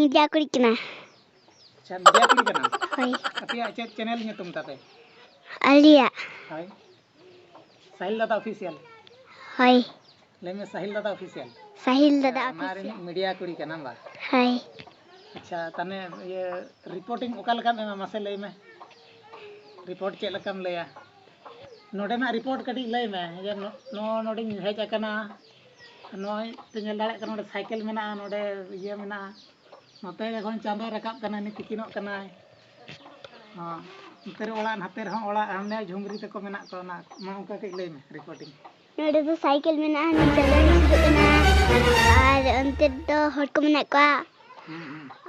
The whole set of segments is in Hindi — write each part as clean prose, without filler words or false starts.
मीडिया कुड़ी कना अच्छा मीडिया कुड़ी कना होय अपया चैनल nyutum tape आलिया hoy Sahildada official होय leme Sahildada official साहिलदादा हमारे मीडिया कुड़ी का नाम बा होय अच्छा तने ये रिपोर्टिंग ओका लगा में मासे लई में रिपोर्ट चे लकम लया नोडे ना रिपोर्ट कटी लई में ये नो नोडिंग हेज अकना नो तेल दाड़े कना नोडे साइकिल मेना नोडे ये मेना नोते एखन चांदो रकाब कना नि तिकिनो कना हां नोते ओला हाते रह ओला हमने झुमरी तको मेना को ना मा ओका कई लई में रिपोर्टिंग नोडे तो साइकिल मेना नि चलो कना और अंते तो हट को मेना का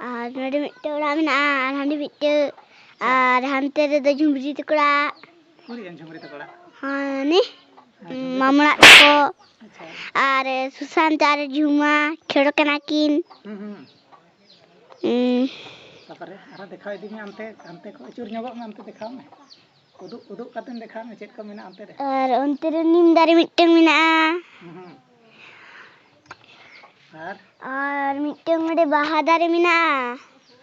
और नोडे मिट्टे ओला मेना और हमने मिट्टे और हमते रे तो झुमरी तकोड़ा पूरी झुमरी तकोड़ा हां ने मामला को अच्छा और सुशांत और झुमा खेड़ो कना किन तापरे आरा देखाव इदी में अंते को अचुर ᱧᱚᱜᱚᱜ में अंते देखाव में उदुक कातेन देखाव में चेक को मेना अंते रे और अंते रे नीम दारे मिट्टे मेना और मिट्टे में बाहा दारे मेना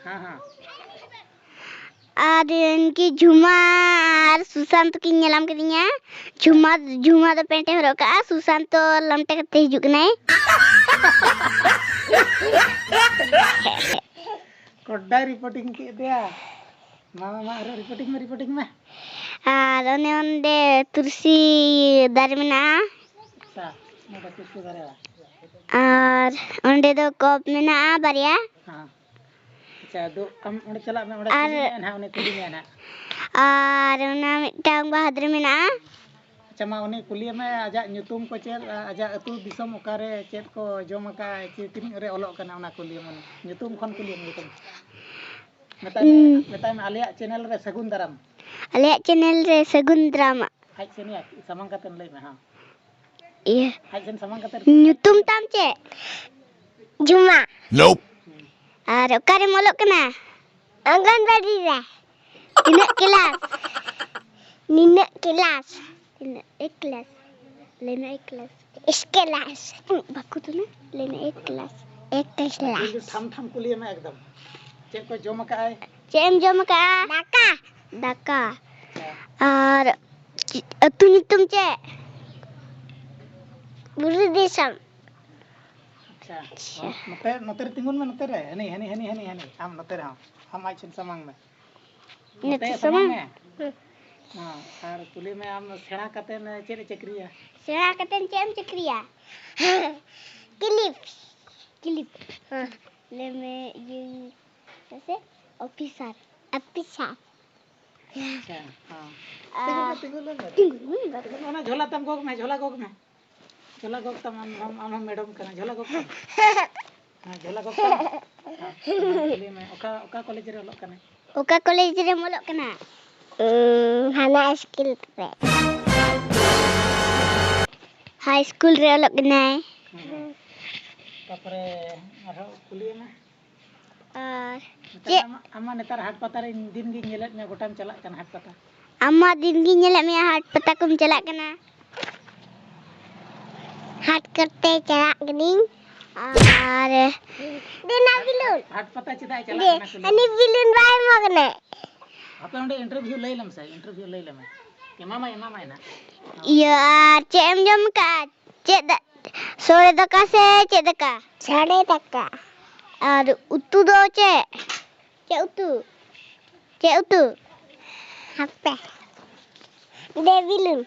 हां और इनकी झुमा और सुशांत की ᱧᱮᱞᱟᱢ कदिया झुमा तो पेंटे हरो का सुशांत तो लमटे कते हिजुक नाय कोड्डा रिपोर्टिंग के दिया मामा रिपोर्टिंग में और ओंदे तुलसी दारे मेना अच्छा मोटा तुलसी दारे और ओंदे दो कप मेना बारिया हां अच्छा दो हम ओंडे चला में ओंडे कुली में ना और ओना मिटांग बहादुर मेना अच्छा मा उनी कुली में आजा ᱧᱩᱛᱩᱢ को चेर आजा अतु दिसम ओकारे चेत को जोमका चितिन रे ओलोक कना ओना कुली में ᱧᱩᱛᱩᱢ खन कुली में ᱧᱩᱛुम मेता में आलिया चैनल रे सगुन दाराम आज सेनिया सामंग कातन लई में हां ये आज सेन सामंग कातर ᱧᱩᱛᱩᱢ ताम चे झुमा नोप और ओकारे मोलोक कना आंगनबाड़ी रे निने क्लास एक क्लास लेना एक क्लास इस क्लास बाकू तो ना लेना एक क्लास थम कुली में एकदम चेक को जोमका आए चेम जोमका दाका और अतु ᱧᱩᱛᱩᱢ चे बुरी देशम अच्छा नोते तिंगुन में नोते रे हनी हम नोते रे हम आज समंग में नोते समंग में हां और कुली में हम सेणा कतेन चेरे चक्रिया सेणा कतेन चेम चक्रिया क्लिप हां ले में ये कैसे ऑफिसर अच्छा हां तिंगुन ना झोला तम गोग में झोला गोग तम हम मैडम कना झोला गोग तम हां झोला गोग तम कुली में ओका कॉलेज रे ओलोक कना ओका कॉलेज रे मोलोक कना हाना स्किल पे हाई स्कूल रे ओलोक कनाय तापरे आरो कुली में और चे अम्मा नेतार हाट पता रे दिन गी नेलत में गोटाम चला कना हाट पता अम्मा दिन गी नेलत में हाट पता कुम चला कना हाट करते चला गनी और देना बिलुन हाट पता चिदा चला कना कुली अनि बिलुन बाय मगने आपे ओंडे इंटरव्यू लई लम के मामा ना यार चेम जम का चेद सोरे दका से चेद दका साड़े दका और उतु दो चे उतु हप्पे दे बिलुन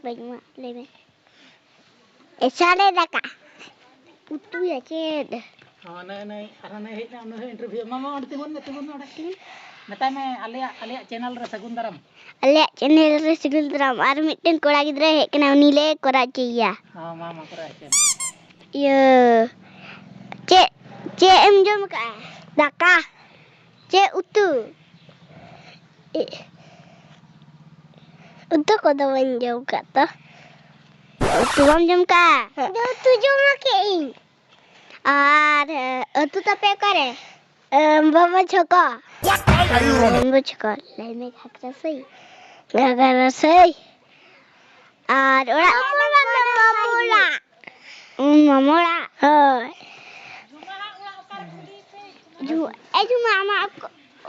बजमा लेबे ए साड़े दका उतु या चेद हां नहीं अरे नहीं हेना उन इंटरव्यू मामा ओंडे तिंगुन ओडा मता में आलिया चैनल रे सगुन दाराम और मिटन कोड़ा गिदरे हे कना उनी ले कोरा चाहिए हां मामा कोरा चे ये चे एम जम का दाका चे उतु को दो जम का तो उतु जम का उतु जम के और उतु तो पे करे बाबा छोका ले में खाकरा सही गगरा सही और ओड़ा मामोला हां cuma amak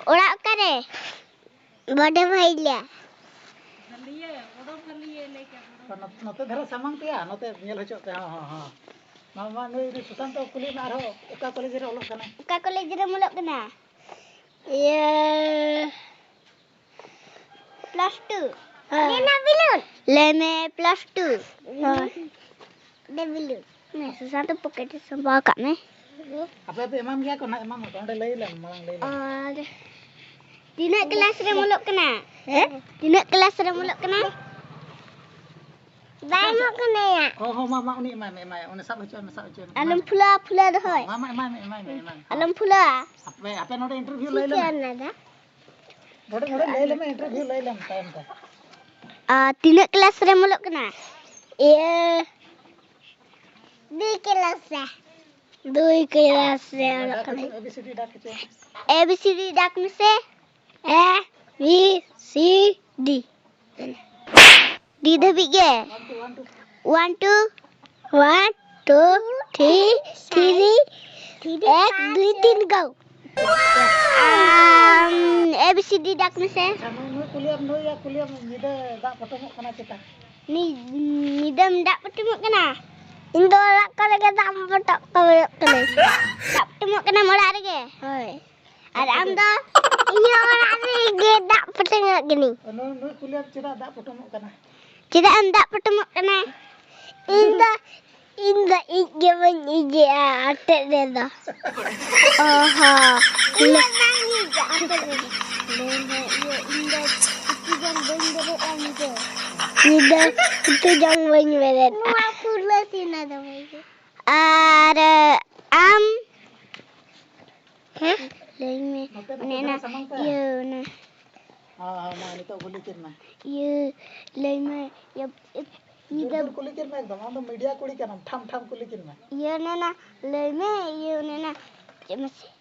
orang kare. 𝗿𝗲𝗽 note dhara samang pia note nyel hocok pe ha mama nui Susanto kuli na arho oka college re olok kana Oka college re mulok kena. Ya +2. Lena bilun. Leme +2. Dia bilun. Nih Susanto poket sembah kat me. apa pe emam gya ko na emam ko onde lei lam malang lei lam Tina kelas re mulok kena. Tina kelas re mulok kena. Bai mau kena ya. oh mama uni emam one sab hocok Alam pula dohoi. mama emam Alam pula. apa node interview lei lam node lei lam interview lei lam time ta Tina kelas re mulok kena. Iya. 2 kelas re. 2 kelas re mulok kena. ABCD dak ke ABCD dak mese. A B C D. D dhabik ge. 1 2 3 1 2 3 go. ABCD dak mese. nui kuliah nyida dak patomok kana kita Nidam dak patumuk kena. Indo rak kale ke dak patok kale kene. Dak patumuk kena morak rege. Hoi. Ada am do iya morak rege dak patumuk gini. nui kuliah cira dak patomok kana Tidak am dak patumuk kena. Inda ige ije atek de do. Oha. Inda nangi ja atek de. Inda itu jangan beret. Aku lesin ada lagi. Ada am. Lagi nena. Iya nah. ma nito kulikin ma Iya lagi ya. jujur kulikin ma ekdom am media kuli kana tham kulikin ma Iya nena lagi iya nena. Masih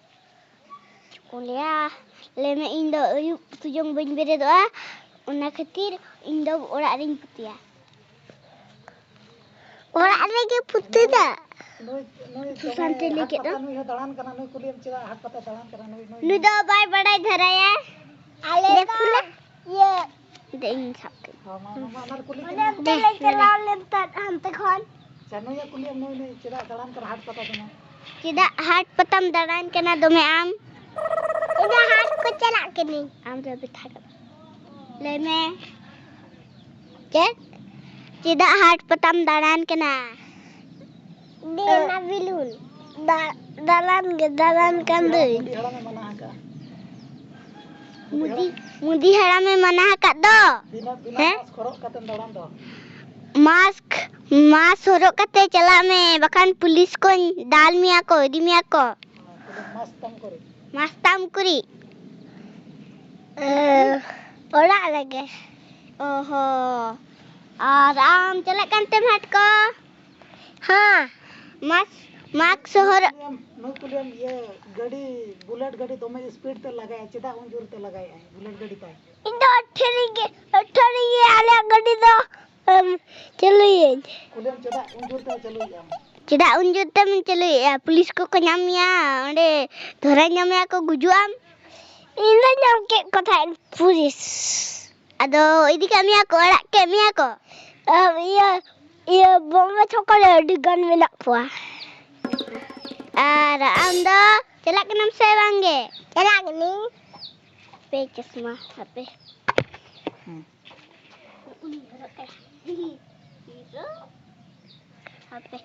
kuliah. Lagi inda ayub tujang bany beret doa. Una khatir inda orak ring putia. Orak lagi putih dah. nui Susanto lagi dah. nui dalan kana nui kuliah cira hat pata dalan kana nui Nu dah bai badai dharaya. Ale dah. Ye. Dah ini sabtu. mama nar kuliah Dah kelal lentat hantar kon. nui ya kuliah nui cira dalan kana hat pata dona Tidak hat patam dalan kena dome am. Ida hat ko chalak kini. Am dah bithak. Leme. Cek. Tidak hat patam dalan kena. Dia na bilun. Dalan kan deh. di halang mana haka Mudi haram में मना कर दो. bina khorok katen dalan do mask horok kate chala me bakan pulis ko dal miya ko di miya ko mas tam kuri orak lagi oho aram chala kan tem hat ko ha mask horok nui kuliah ye gadi bullet गाड़ी दमे स्पीड ते लगाए चेदा उन जोर ते लगाए बुलेट गाड़ी ताई इndo अठरी आले गडी दो चलुए कुलियम चेदा उन जोर ते चलुए Tidak unjur temen celu ya polis ko nyamya onde dhora nyamya ko gujuam ina nyam ke kotha polis ado idi kami ako orak ke mi ako iya bomba chokole digan menak pua ada anda celak kenam saya bangge celak ni pe chasma sape Apa?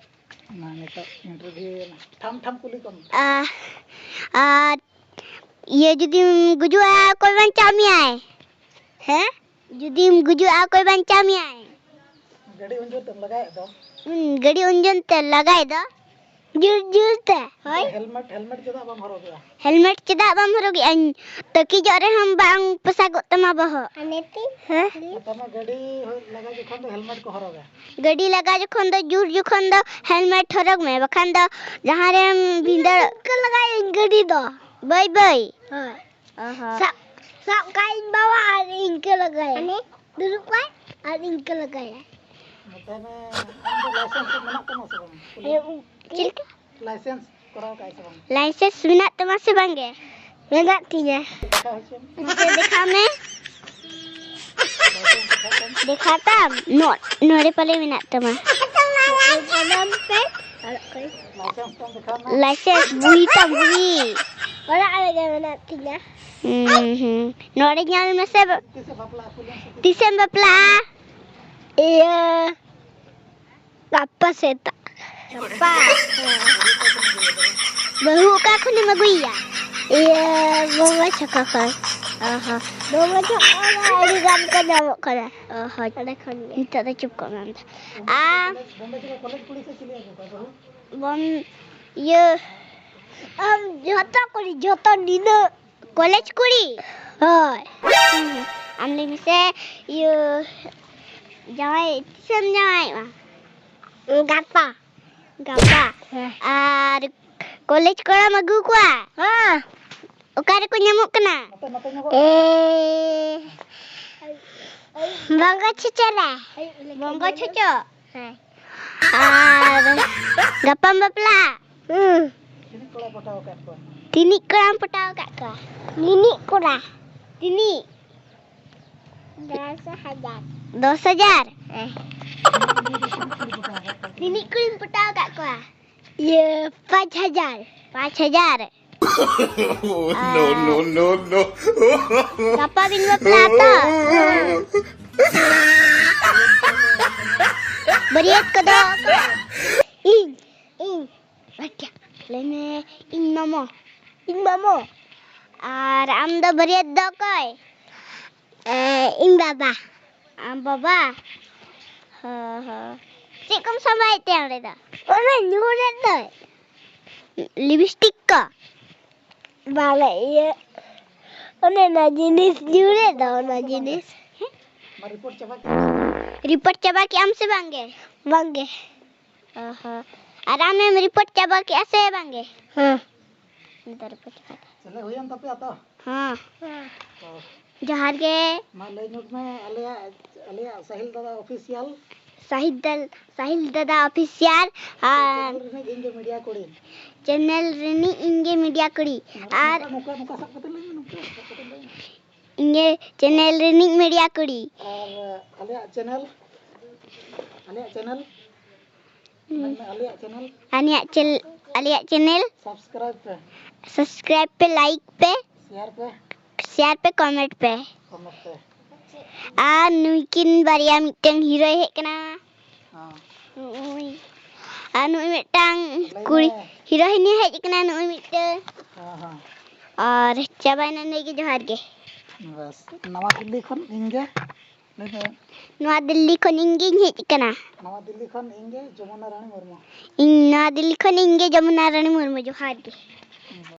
Nah, itu interview tham kulit kom. ये जुदी गुजु आ कोई बंचा में आए हैं जुदी गुजु आ कोई बंचा में आए गाड़ी उंजर तक लगाए दो गाड़ी उंजन ते लगाए दो जुर ते होय हेलमेट चदा बम हरो गया हेलमेट चदा बम हरो गया तकी जरे हम बांग पसागो तमा बह अनेती हैं तमा गाड़ी लगा जखन तो हेलमेट को हरो गया गाड़ी लगा जखन तो जुर जखन तो हेलमेट हरग में बखन तो जहां रे भिंदर के लगाए गाड़ी दो बाय बाय सब काइन बाबा इनके लगाए अने दुरु पाय और इनके लगाए मतलब में लाइसेंस मना कनो से चिल्का लाइसेंस ᱠᱚᱨᱟᱣ ᱠᱟᱜ ᱥᱮ ᱵᱟᱝ? लाइसेंस मेनाक तama se bangge? Menak tinya. Dekha me. Dekha tam. Nore pale menak tama. License buhi tam buhi. Orang ada menak tinya. Nore nyal mase. Tisem bapla. Iya. Apa seta? Apa? Baru ka aku ni maguya. Iya, bawa cakap. Aha. Bawa cakap ada gam ka nyamuk kana. Aha, ada kan. Minta dah cukup nanti. Bom ye joto dina college kuri. Hoi. Amle mise ye jawai tisam jawai mah. Gapa. Ar college kora magu kuah. Okare ko nyamuk kena. Bangga cucera. Bangga cucu. Ar gapa bapla. Tini korang petaw kat ko. Nini kora. Tini. 10,000. Nini kuring petaw kat ko. Ya 5,000. 5,000. No. Gapa bin bapla. Beriat ke do. Ing. Baca. Lene ing mamo. Ar am do beriat do koi. Ing baba. Am baba. Cik kamu sampai tiang reda. Orang nyuret dah. Lipstick ka. Balik ya. Orang nak jenis nyuret dah orang jenis. Report coba ki am se bangge. Aram में report coba ki ase bangge. Ntar report coba. चले हुई हम तब आता. हाँ. जहार के. माले न्यूज़ में अलिया साहिल दादा ऑफिशियल. 𝗿𝗲𝗽 चैनल रेनी इंगे मीडिया कड़ी और इंगे चैनल रेनी मीडिया कड़ी और अलिया चैनल अलिया चैनल सब्सक्राइब पे लाइक पे शेयर पे कमेंट पे आ नुकिन बारिया मिटन हीरो हेक कना anu mitang kuri heroine hej kena nu mitang और चाबाना नहीं के जोहार के बस नवा दिल्ली खन इंगे नवा दिल्ली खन इंगे हेज कना नवा दिल्ली खन इंगे जमुना रानी मुर्मू नवा दिल्ली खन इंगे जमुना रानी मुर्मू जोहार के